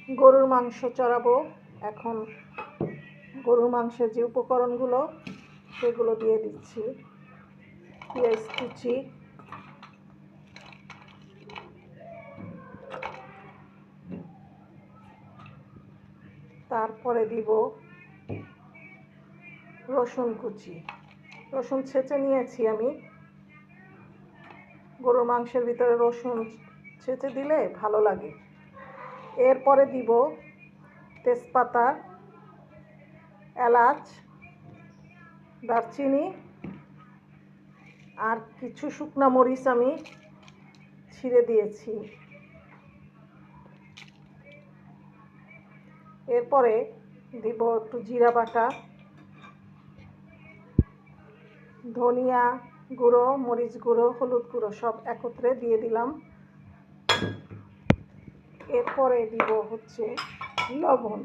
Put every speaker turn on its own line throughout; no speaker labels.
গরুর মাংস চড়াবো। এখন গরুর মাংসের যে উপকরণগুলো সেগুলো দিয়ে দিচ্ছি। পেঁয়াজ কুচি, তারপরে দিব রসুন কুচি। রসুন ছেঁচে নিয়েছি আমি। গরুর মাংসের ভিতরে রসুন ছেঁচে দিলে ভালো লাগে। এরপরে দিব তেজপাতা, এলাচ, দারচিনি আর কিছু শুকনো মরিচ আমি ছিঁড়ে দিয়েছি। এরপরে দিব একটু জিরা বাটা, ধনিয়া গুঁড়ো, মরিচ গুঁড়ো, হলুদ গুঁড়ো সব একত্রে দিয়ে দিলাম। এরপরে দিব হচ্ছে লবণ।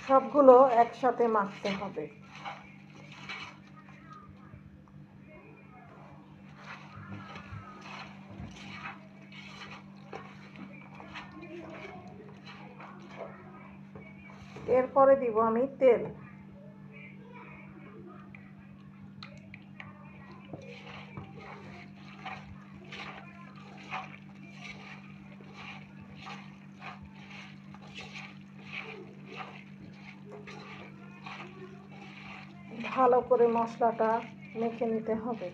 সবগুলো একসাথে মাখতে হবে। এরপরে দিব আমি তেল। ভালো করে মশলাটা মেখে নিতে হবে।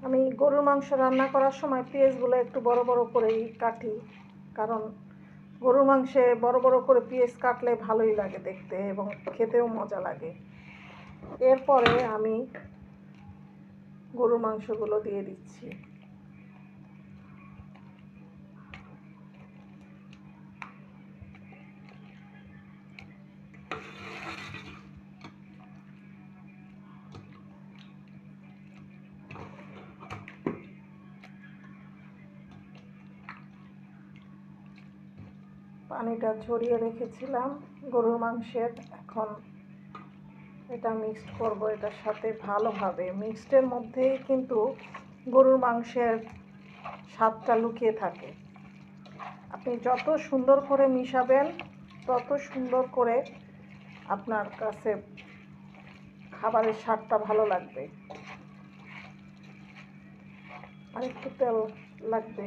আমি গরুর মাংস রান্না করার সময় পেঁয়াজগুলো একটু বড় বড় করেই কাটি, কারণ গরুর মাংসে বড় বড় করে পেঁয়াজ কাটলে ভালোই লাগে দেখতে এবং খেতেও মজা লাগে। এরপরে আমি গরুর মাংসগুলো দিয়ে দিচ্ছি। পানিটা ঝরিয়ে রেখেছিলাম গরুর মাংসের। এখন এটা মিক্সড করব এটার সাথে ভালোভাবে। মিক্সডের মধ্যেই কিন্তু গরুর মাংসের স্বাদটা লুকিয়ে থাকে। আপনি যত সুন্দর করে মিশাবেন তত সুন্দর করে আপনার কাছে খাবারের স্বাদটা ভালো লাগবে। আর একটু তেল লাগবে।